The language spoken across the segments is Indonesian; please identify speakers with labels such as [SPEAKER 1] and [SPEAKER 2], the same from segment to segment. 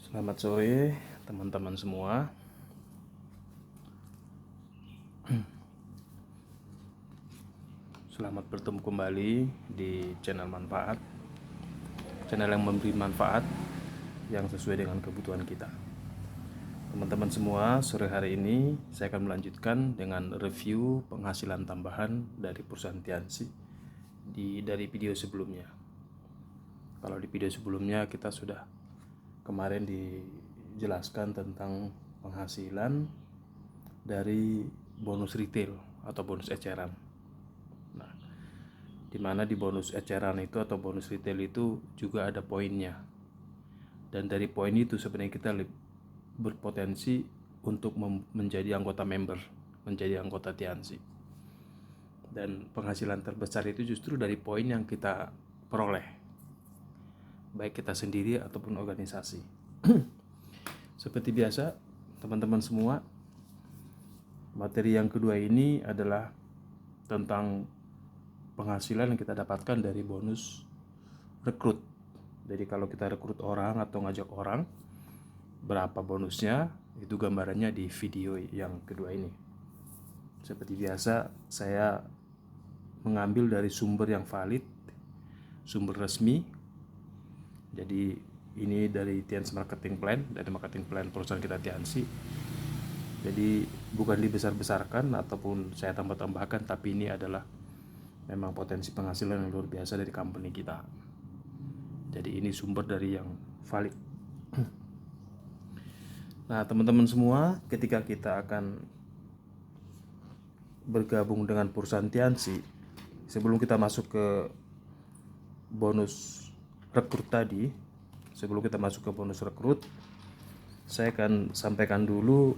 [SPEAKER 1] Selamat sore teman-teman semua. Selamat bertemu kembali di channel manfaat. Channel yang memberi manfaat yang sesuai dengan kebutuhan kita. Teman-teman semua, sore hari ini saya akan melanjutkan dengan review penghasilan tambahan dari perusahaan Tianxi dari video sebelumnya. Kalau di video sebelumnya kita sudah kemarin dijelaskan tentang penghasilan dari bonus retail atau bonus eceran. Nah, di mana di bonus eceran itu atau bonus retail itu juga ada poinnya. Dan dari poin itu sebenarnya kita berpotensi untuk menjadi anggota member, menjadi anggota Tianxi. Dan penghasilan terbesar itu justru dari poin yang kita peroleh, baik kita sendiri ataupun organisasi. Seperti biasa, teman-teman semua, materi yang kedua ini adalah tentang penghasilan yang kita dapatkan dari bonus rekrut. Jadi kalau kita rekrut orang atau ngajak orang, berapa bonusnya, itu gambarannya di video yang kedua ini. Seperti biasa, saya mengambil dari sumber yang valid, sumber resmi. Jadi ini dari Tianxi Marketing Plan, dari marketing plan perusahaan kita Tianxi. Jadi bukan dibesar-besarkan ataupun saya tambah-tambahkan, tapi ini adalah memang potensi penghasilan yang luar biasa dari company kita. Jadi ini sumber dari yang valid. Nah, teman-teman semua, ketika kita akan bergabung dengan perusahaan Tianxi, sebelum kita masuk ke bonus rekrut tadi, sebelum kita masuk ke bonus rekrut, saya akan sampaikan dulu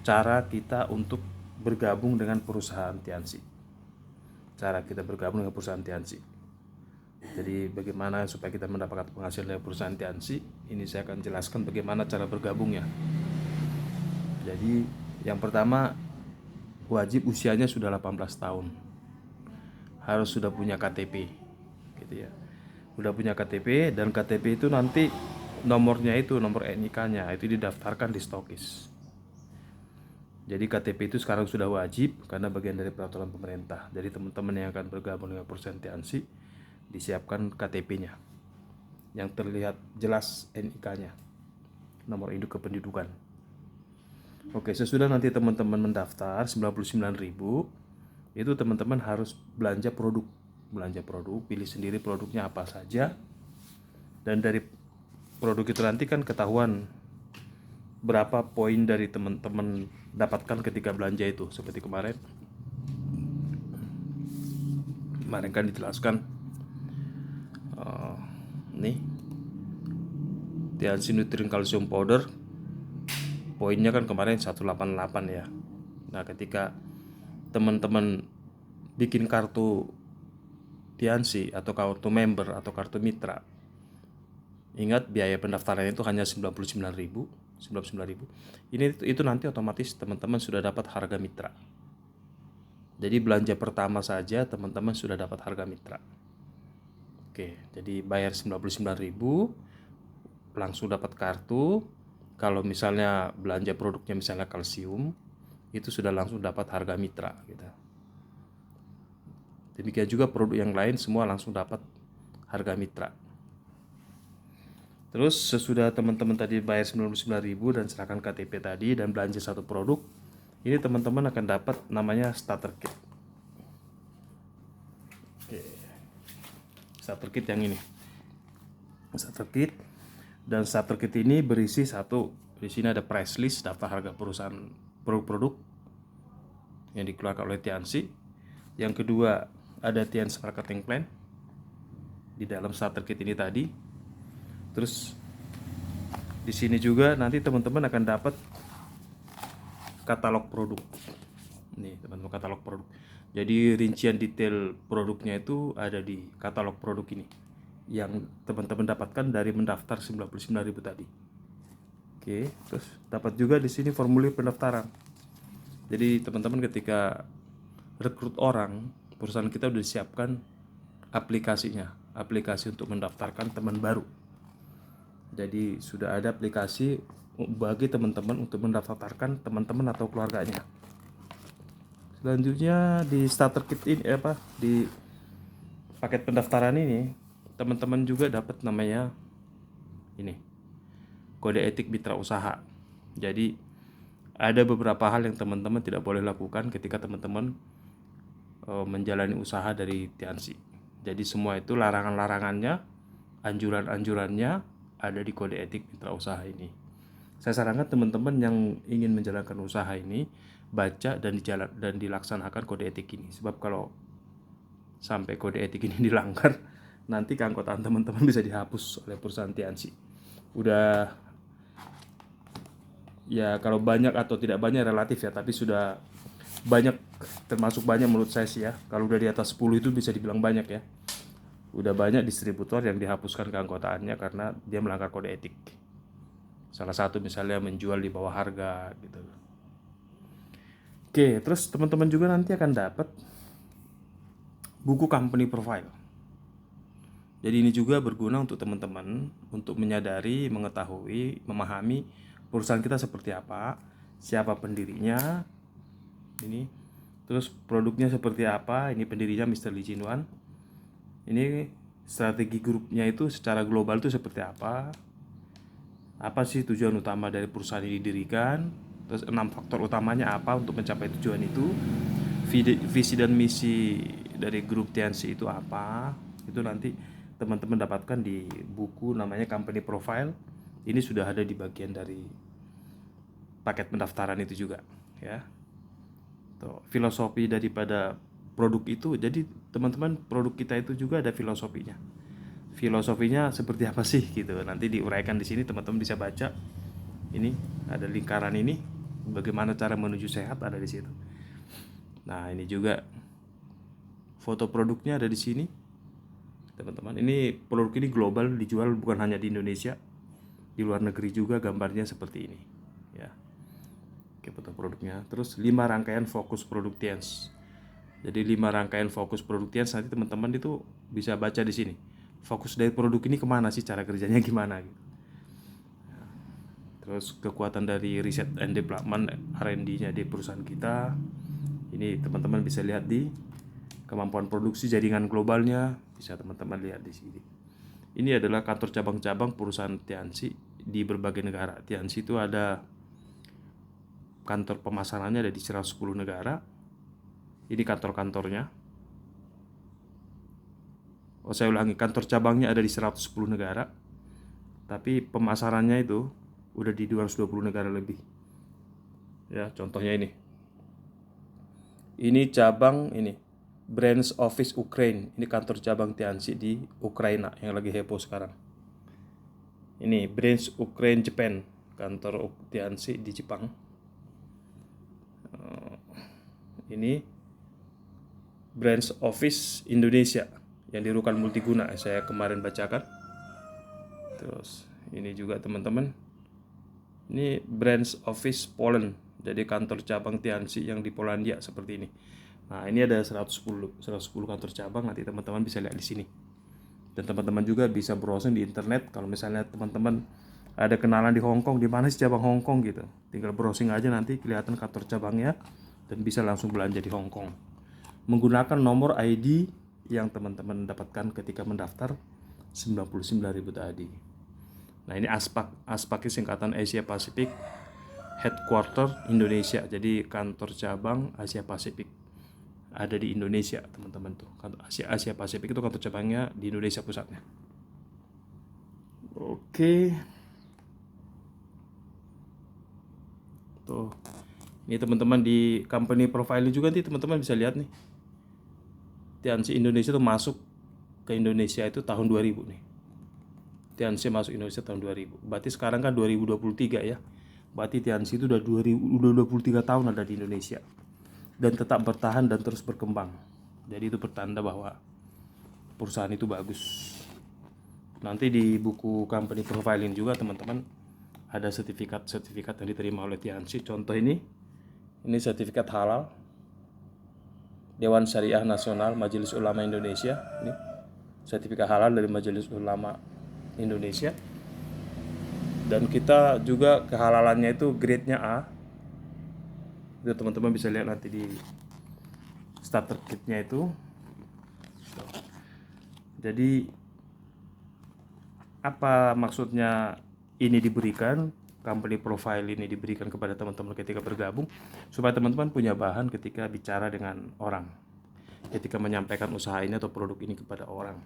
[SPEAKER 1] cara kita untuk bergabung dengan perusahaan Tianxi. Cara kita bergabung dengan perusahaan Tianxi. Jadi bagaimana supaya kita mendapatkan penghasilan dari perusahaan Tianxi, ini saya akan jelaskan bagaimana cara bergabungnya. Jadi yang pertama, wajib usianya sudah 18 tahun. Harus sudah punya KTP gitu ya. Udah punya KTP, dan KTP itu nanti nomornya itu, nomor NIK-nya itu didaftarkan di Stokis. Jadi KTP itu sekarang sudah wajib karena bagian dari peraturan pemerintah. Jadi teman-teman yang akan bergabung dengan perusahaan Tianxi, disiapkan KTP-nya yang terlihat jelas NIK-nya, nomor induk kependudukan. Oke, sesudah nanti teman-teman mendaftar 99.000, itu teman-teman harus belanja produk, pilih sendiri produknya apa saja. Dan dari produk itu nanti kan ketahuan berapa poin dari teman-teman dapatkan ketika belanja itu. Seperti kemarin kan dijelaskan nih, Tianxi Nutrin Calcium Powder poinnya kan kemarin 188 ya. Nah, ketika teman-teman bikin kartu Tianxi atau kartu member atau kartu mitra, ingat biaya pendaftarannya itu hanya 99.000. Ini itu nanti otomatis teman-teman sudah dapat harga mitra. Jadi belanja pertama saja teman-teman sudah dapat harga mitra. Oke, jadi bayar 99.000 langsung dapat kartu. Kalau misalnya belanja produknya misalnya kalsium, itu sudah langsung dapat harga mitra gitu. Demikian juga produk yang lain semua langsung dapat harga mitra. Terus sesudah teman-teman tadi bayar 99.000 dan serahkan KTP tadi dan belanja satu produk, ini teman-teman akan dapat namanya starter kit. Oke. Starter kit yang ini. Starter kit, dan starter kit ini berisi satu, di sini ada price list, daftar harga perusahaan produk-produk yang dikeluarkan oleh Tianxi. Yang kedua, ada Tianxi Marketing Plan di dalam starter kit ini tadi. Terus di sini juga nanti teman-teman akan dapat katalog produk. Nih, teman-teman, katalog produk. Jadi rincian detail produknya itu ada di katalog produk ini yang teman-teman dapatkan dari mendaftar 99.000 tadi. Oke, terus dapat juga di sini formulir pendaftaran. Jadi teman-teman ketika rekrut orang, perusahaan kita sudah disiapkan aplikasinya, aplikasi untuk mendaftarkan teman baru. Jadi sudah ada aplikasi bagi teman-teman untuk mendaftarkan teman-teman atau keluarganya. Selanjutnya di starter kit ini di paket pendaftaran ini teman-teman juga dapat namanya ini kode etik mitra usaha. Jadi ada beberapa hal yang teman-teman tidak boleh lakukan ketika teman-teman menjalani usaha dari Tiansi. Jadi semua itu larangan-larangannya, anjuran-anjurannya ada di kode etik mitra usaha ini. Saya sarankan teman-teman yang ingin menjalankan usaha ini baca dan dilaksanakan kode etik ini. Sebab kalau sampai kode etik ini dilanggar, nanti keanggotaan teman-teman bisa dihapus oleh perusahaan Tiansi. Udah ya, kalau banyak atau tidak banyak relatif ya, tapi sudah banyak, termasuk banyak menurut saya sih ya. Kalau udah di atas 10 itu bisa dibilang banyak ya. Udah banyak distributor yang dihapuskan keanggotaannya karena dia melanggar kode etik. Salah satu misalnya menjual di bawah harga gitu. Oke, terus teman-teman juga nanti akan dapat buku company profile. Jadi ini juga berguna untuk teman-teman untuk menyadari, mengetahui, memahami perusahaan kita seperti apa, siapa pendirinya, ini, terus produknya seperti apa, ini pendirinya Mr. Lee Jin Wan. Ini strategi grupnya itu secara global itu seperti apa sih tujuan utama dari perusahaan ini didirikan, terus 6 faktor utamanya apa untuk mencapai tujuan itu, visi dan misi dari grup Tiansi itu apa. Itu nanti teman-teman dapatkan di buku namanya Company Profile. Ini sudah ada di bagian dari paket pendaftaran itu juga ya. Tuh, filosofi daripada produk itu, jadi teman-teman produk kita itu juga ada filosofinya. Filosofinya seperti apa sih gitu. Nanti diuraikan di sini, teman-teman bisa baca. Ini ada lingkaran ini, bagaimana cara menuju sehat ada di situ. Nah, ini juga foto produknya ada di sini. Teman-teman, ini produk ini global, dijual bukan hanya di Indonesia, di luar negeri juga gambarnya seperti ini ya. Oke, foto produknya. Terus 5 rangkaian fokus produk Tians. Jadi 5 rangkaian fokus produk Tians nanti teman-teman itu bisa baca di sini. Fokus dari produk ini kemana sih, cara kerjanya gimana gitu. Terus kekuatan dari riset and development R&D-nya di perusahaan kita. Ini teman-teman bisa lihat di kemampuan produksi jaringan globalnya, bisa teman-teman lihat di sini. Ini adalah kantor cabang-cabang perusahaan Tiansi di berbagai negara. Tiansi itu ada kantor pemasarannya ada di 110 negara. Ini kantor-kantornya. Saya ulangi, kantor cabangnya ada di 110 negara. Tapi pemasarannya itu udah di 220 negara lebih. Ya, contohnya ini. Ini cabang ini Branch Office Ukraine. Ini kantor cabang Tiansi di Ukraina yang lagi heboh sekarang. Ini Branch Ukraine Japan, kantor Tiansi di Jepang. Ini Branch Office Indonesia yang di Rukan Multiguna, saya kemarin bacakan. Terus ini juga teman-teman, ini Branch Office Poland, jadi kantor cabang Tiansi yang di Polandia seperti ini. Nah, ini ada 110 kantor cabang, nanti teman-teman bisa lihat di sini. Dan teman-teman juga bisa browsing di internet. Kalau misalnya teman-teman ada kenalan di Hong Kong, di mana sih cabang Hong Kong gitu, tinggal browsing aja, nanti kelihatan kantor cabangnya dan bisa langsung belanja di Hong Kong menggunakan nomor ID yang teman-teman dapatkan ketika mendaftar 99.000 tadi. Nah, ini ASPAC singkatan Asia Pacific Headquarter Indonesia. Jadi kantor cabang Asia Pasifik ada di Indonesia, teman-teman tuh. Asia Pasifik itu kantor cabangnya di Indonesia pusatnya. Oke. Tuh. Ini teman-teman di company profile juga nih, teman-teman bisa lihat nih. Tiansi Indonesia tuh masuk ke Indonesia itu tahun 2000 nih. Tiansi masuk Indonesia tahun 2000. Berarti sekarang kan 2023 ya. Berarti Tiansi itu udah 23 tahun ada di Indonesia. Dan tetap bertahan dan terus berkembang. Jadi itu pertanda bahwa perusahaan itu bagus. Nanti di buku company profiling juga teman-teman ada sertifikat yang diterima oleh Tiansi. Contoh ini sertifikat halal Dewan Syariah Nasional Majelis Ulama Indonesia. Ini sertifikat halal dari Majelis Ulama Indonesia. Dan kita juga kehalalannya itu grade-nya A. Itu teman-teman bisa lihat nanti di starter kit-nya itu. Jadi apa maksudnya ini diberikan, company profile ini diberikan kepada teman-teman ketika bergabung, supaya teman-teman punya bahan ketika bicara dengan orang, ketika menyampaikan usaha ini atau produk ini kepada orang.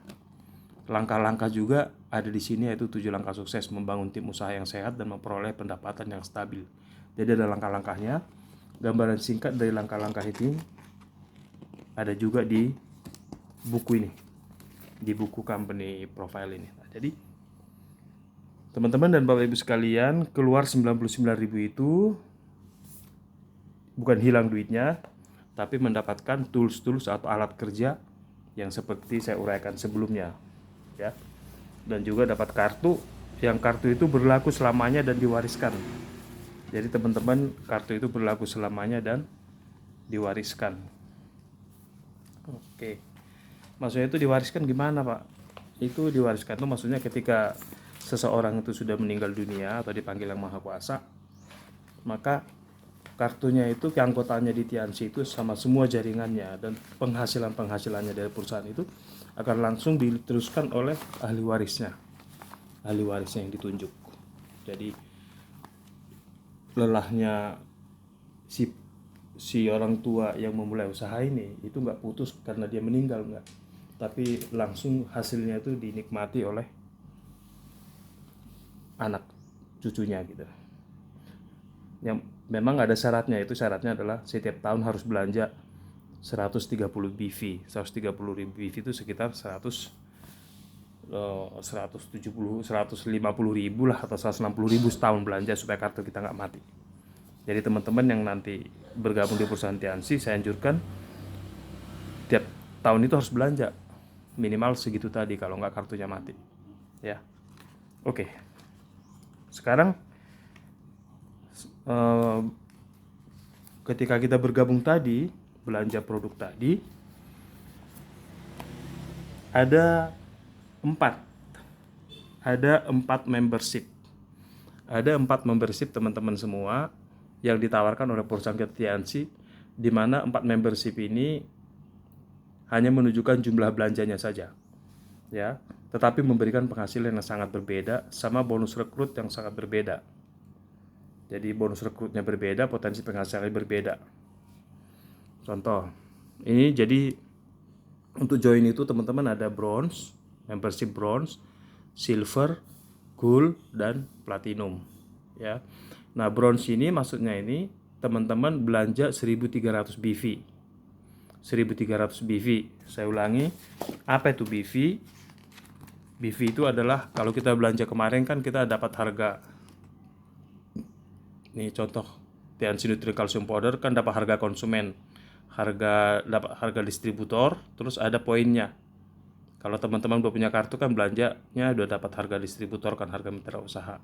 [SPEAKER 1] Langkah-langkah juga ada di sini, yaitu 7 langkah sukses membangun tim usaha yang sehat dan memperoleh pendapatan yang stabil. Jadi ada langkah-langkahnya, gambaran singkat dari langkah-langkah ini ada juga di buku ini, di buku company profile ini. Nah, jadi teman-teman dan Bapak Ibu sekalian, keluar 99.000 itu bukan hilang duitnya, tapi mendapatkan tools-tools atau alat kerja yang seperti saya uraikan sebelumnya, ya. Dan juga dapat kartu, yang kartu itu berlaku selamanya dan diwariskan. Jadi teman-teman, kartu itu berlaku selamanya dan diwariskan. Oke. Maksudnya itu diwariskan gimana, Pak? Itu diwariskan itu maksudnya ketika seseorang itu sudah meninggal dunia atau dipanggil Yang Maha Kuasa, maka kartunya itu, keanggotaannya di Tianxi itu sama semua jaringannya dan penghasilannya dari perusahaan itu akan langsung diteruskan oleh ahli warisnya yang ditunjuk. Jadi lelahnya si orang tua yang memulai usaha ini itu nggak putus karena dia meninggal, nggak, tapi langsung hasilnya itu dinikmati oleh anak cucunya gitu. Yang memang ada syaratnya, itu syaratnya adalah setiap tahun harus belanja 130 BV. 130.000 BV itu sekitar 150 ribu lah, atau 160 ribu setahun belanja supaya kartu kita nggak mati. Jadi teman-teman yang nanti bergabung di perusahaan Tianxi, saya anjurkan tiap tahun itu harus belanja minimal segitu tadi, kalau nggak kartunya mati, ya. Oke. Sekarang ketika kita bergabung tadi, belanja produk tadi, ada 4 membership. Ada 4 membership teman-teman semua yang ditawarkan oleh perusahaan Tianxi, di mana 4 membership ini hanya menunjukkan jumlah belanjanya saja, ya, tetapi memberikan penghasilan yang sangat berbeda, sama bonus rekrut yang sangat berbeda. Jadi bonus rekrutnya berbeda, potensi penghasilannya berbeda. Contoh, ini jadi untuk join itu teman-teman ada bronze, membership bronze, silver, gold, dan platinum, ya. Nah, bronze ini maksudnya ini teman-teman belanja 1.300 BV. 1.300 BV. Saya ulangi, apa itu BV? BV itu adalah, kalau kita belanja kemarin kan kita dapat harga, nih contoh Tianxi Nutri Calcium Powder kan dapat harga konsumen, dapat harga distributor, terus ada poinnya. Kalau teman-teman udah punya kartu kan belanjanya udah dapat harga distributor kan, harga mitra usaha.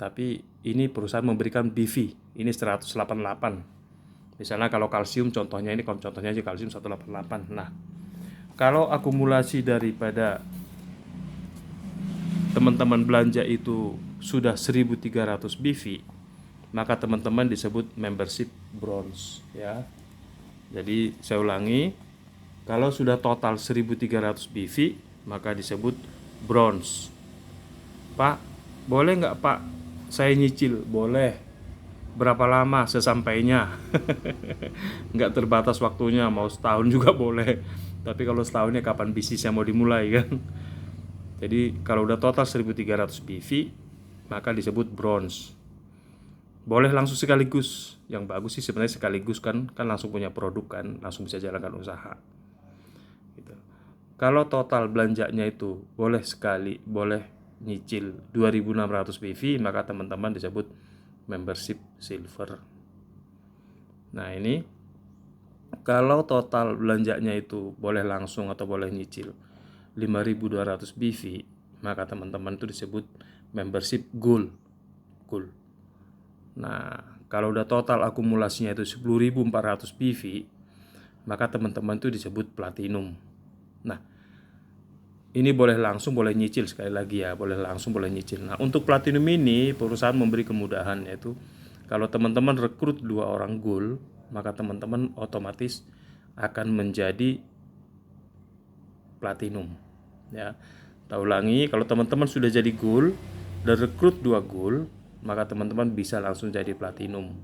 [SPEAKER 1] Tapi ini perusahaan memberikan BV, ini 188. Misalnya kalau kalsium, contohnya aja kalsium 188. Nah, kalau akumulasi daripada teman-teman belanja itu sudah 1.300 BV, maka teman-teman disebut membership bronze, ya. Jadi saya ulangi, kalau sudah total 1.300 BV maka disebut bronze. Pak, boleh nggak Pak saya nyicil? Boleh. Berapa lama? Sesampainya. Nggak terbatas waktunya, mau setahun juga boleh. Tapi kalau setahunnya kapan bisnisnya mau dimulai kan. Jadi kalau udah total 1.300 BV maka disebut bronze. Boleh langsung sekaligus. Yang bagus sih sebenarnya sekaligus kan langsung punya produk kan, langsung bisa jalankan usaha gitu. Kalau total belanjanya itu boleh sekali, boleh nyicil 2.600 BV, maka teman-teman disebut membership silver. Nah, ini kalau total belanjanya itu boleh langsung atau boleh nyicil 5.200 BV, maka teman-teman itu disebut membership gold. Nah, kalau udah total akumulasinya itu 10.400 BV, maka teman-teman itu disebut platinum. Nah, ini boleh langsung, boleh nyicil, sekali lagi ya, boleh langsung, boleh nyicil. Nah, untuk platinum ini perusahaan memberi kemudahan, yaitu kalau teman-teman rekrut 2 orang gold, maka teman-teman otomatis akan menjadi platinum. Ya, tak ulangi, kalau teman-teman sudah jadi gold dan rekrut 2 gold, maka teman-teman bisa langsung jadi platinum.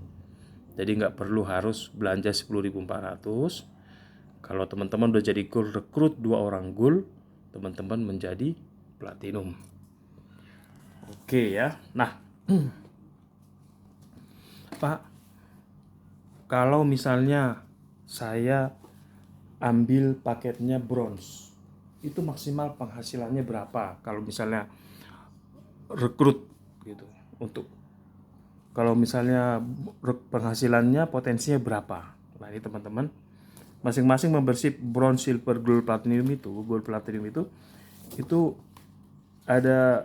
[SPEAKER 1] Jadi nggak perlu harus belanja 10.400. Kalau teman-teman udah jadi gold, rekrut 2 orang gold, teman-teman menjadi platinum. Oke ya. Nah, Pak, kalau misalnya saya ambil paketnya bronze, itu maksimal penghasilannya berapa? Kalau misalnya rekrut gitu, untuk kalau misalnya penghasilannya potensinya berapa? Nah, ini teman-teman, masing-masing membership bronze, silver, gold, platinum itu ada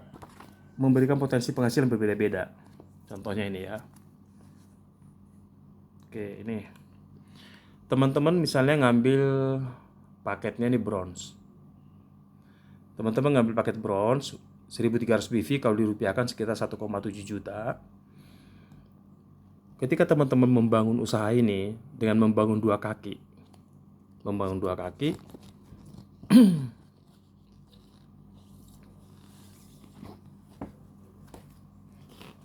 [SPEAKER 1] memberikan potensi penghasilan berbeda-beda. Contohnya ini ya. Oke, ini teman-teman misalnya ngambil paketnya ini bronze. Teman-teman ngambil paket bronze 1300 BV, kalau dirupiahkan sekitar 1,7 juta. Ketika teman-teman membangun usaha ini dengan membangun 2 kaki,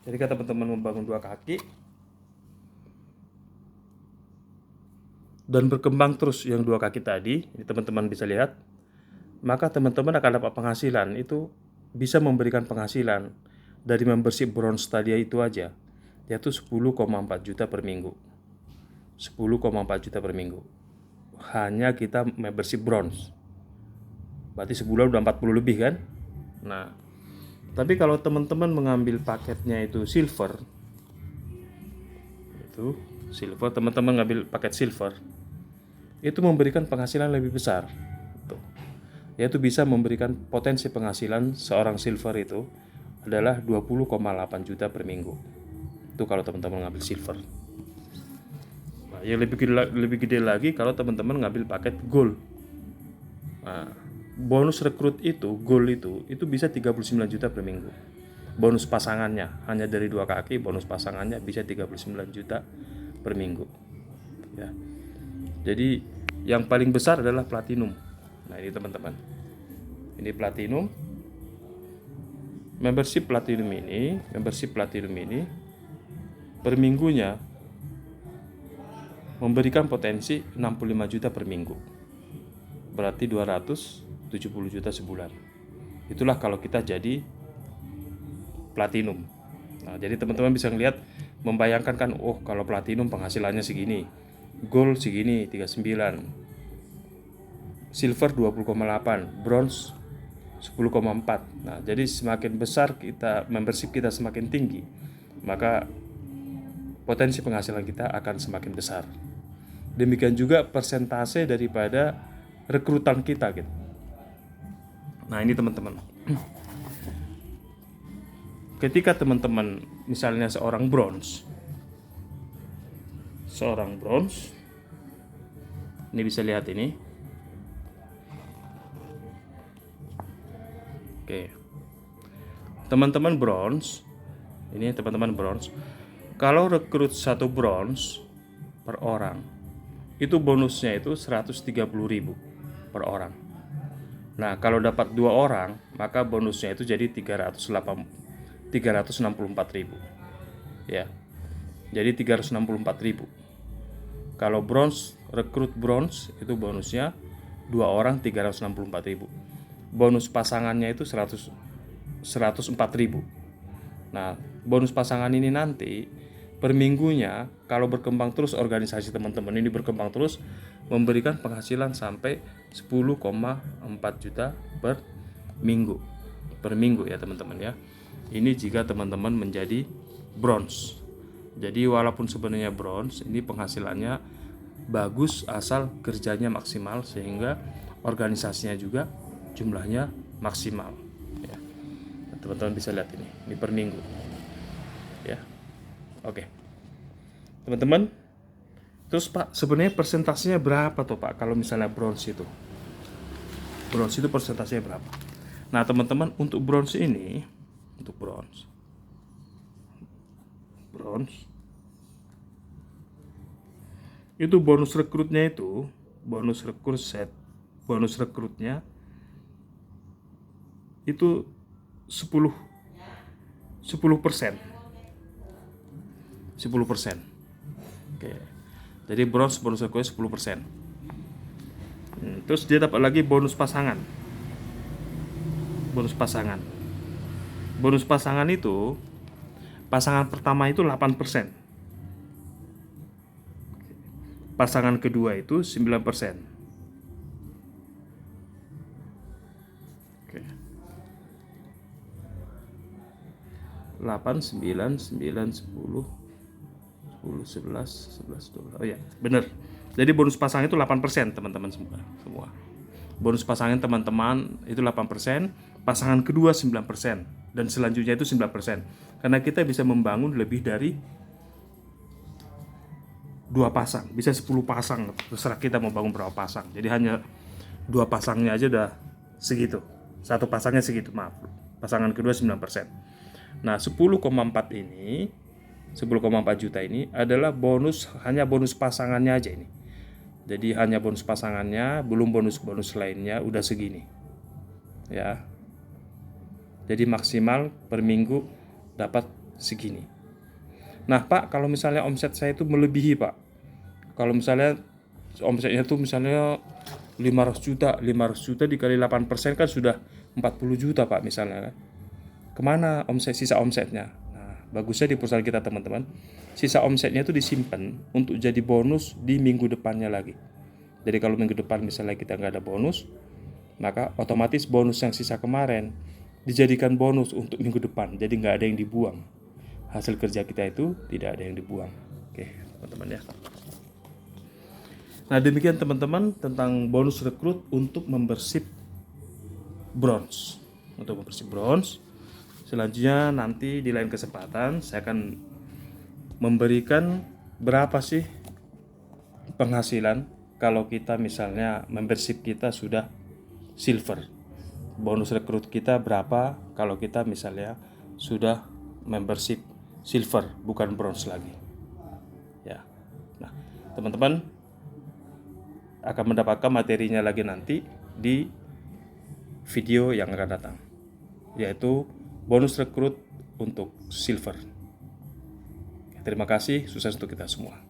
[SPEAKER 1] ketika teman-teman membangun 2 kaki dan berkembang terus yang 2 kaki tadi, ini teman-teman bisa lihat, maka teman-teman akan dapat penghasilan. Itu bisa memberikan penghasilan dari membership bronze tadi itu aja, yaitu 10,4 juta per minggu. 10,4 juta per minggu. Hanya kita membership bronze. Berarti sebulan udah 40 lebih kan? Nah, tapi kalau teman-teman mengambil paketnya itu silver, teman-teman ngambil paket silver, itu memberikan penghasilan lebih besar. Yaitu bisa memberikan potensi penghasilan seorang silver itu adalah 20,8 juta per minggu. Itu kalau teman-teman ngambil silver. Nah, yang lebih gede lagi kalau teman-teman ngambil paket gold. Nah, bonus rekrut itu, gold itu bisa 39 juta per minggu. Bonus pasangannya, hanya dari 2 kaki, bonus pasangannya bisa 39 juta per minggu. Ya. Jadi yang paling besar adalah platinum. Nah, ini teman-teman, ini platinum. Membership platinum ini per minggunya memberikan potensi 65 juta per minggu. Berarti 270 juta sebulan. Itulah kalau kita jadi platinum. Nah, jadi teman-teman bisa ngelihat, membayangkan kan, oh kalau platinum penghasilannya segini, gold segini 39, silver 20,8, bronze 10,4. Nah, jadi semakin besar kita membership kita, semakin tinggi, maka potensi penghasilan kita akan semakin besar. Demikian juga persentase daripada rekrutan kita gitu. Nah, ini teman-teman. Ketika teman-teman misalnya seorang bronze, ini bisa lihat ini. Oke. Teman-teman bronze, kalau rekrut 1 bronze per orang, itu bonusnya itu 130.000 per orang. Nah, kalau dapat 2 orang, maka bonusnya itu jadi 364.000. Ya. Jadi 364.000. Kalau bronze, rekrut bronze itu bonusnya 2 orang 364.000. Bonus pasangannya itu 104.000. Nah, bonus pasangan ini nanti per minggunya kalau berkembang terus, organisasi teman-teman ini berkembang terus, memberikan penghasilan sampai 10,4 juta per minggu ya teman-teman ya. Ini jika teman-teman menjadi bronze. Jadi walaupun sebenarnya bronze, ini penghasilannya bagus asal kerjanya maksimal, sehingga organisasinya juga jumlahnya maksimal ya. Teman-teman bisa lihat ini per minggu ya. Oke. Teman-teman, terus Pak, sebenarnya persentasenya berapa tuh Pak kalau misalnya bronze itu? Bronze itu persentasenya berapa? Nah teman-teman, untuk bronze ini, untuk bronze itu bonus rekrutnya itu, bonus rekrut set, bonus rekrutnya itu 10%. 10%. Oke. Jadi bronze bonus rekrutnya 10%. Terus dia dapat lagi bonus pasangan. Bonus pasangan. Bonus pasangan itu, pasangan pertama itu 8%. Pasangan kedua itu 9%. Oke. 8, 9, 9, 10, 10, 11, 11, 12. Oh ya, bener. Jadi bonus pasangan itu 8%, teman-teman semua. Bonus pasangan teman-teman itu 8%, pasangan kedua 9%, dan selanjutnya itu 9%. Karena kita bisa membangun lebih dari 2 pasang, bisa 10 pasang, terserah kita mau bangun berapa pasang. Jadi hanya 2 pasangnya aja udah segitu. 1 pasangnya segitu, maaf. Pasangan kedua 9%. Nah, 10,4 ini, 10,4 juta ini adalah bonus, hanya bonus pasangannya aja ini. Jadi hanya bonus pasangannya, belum bonus-bonus lainnya, udah segini. Ya. Jadi maksimal per minggu dapat segini. Nah Pak, kalau misalnya omset saya itu melebihi Pak, kalau misalnya omsetnya tuh misalnya 500 juta dikali 8% kan sudah 40 juta Pak misalnya kan. Kemana sisa omsetnya? Nah, bagusnya di perusahaan kita teman-teman, sisa omsetnya itu disimpan untuk jadi bonus di minggu depannya lagi. Jadi kalau minggu depan misalnya kita nggak ada bonus, maka otomatis bonus yang sisa kemarin dijadikan bonus untuk minggu depan. Jadi nggak ada yang dibuang. Hasil kerja kita itu tidak ada yang dibuang. Oke, teman-teman ya. Nah, demikian teman-teman tentang bonus rekrut untuk membership bronze. Untuk membership bronze. Selanjutnya nanti di lain kesempatan saya akan memberikan berapa sih penghasilan kalau kita misalnya membership kita sudah silver. Bonus rekrut kita berapa kalau kita misalnya sudah membership silver, bukan bronze lagi. Ya. Nah, teman-teman akan mendapatkan materinya lagi nanti di video yang akan datang, yaitu bonus rekrut untuk silver. Terima kasih, sukses untuk kita semua.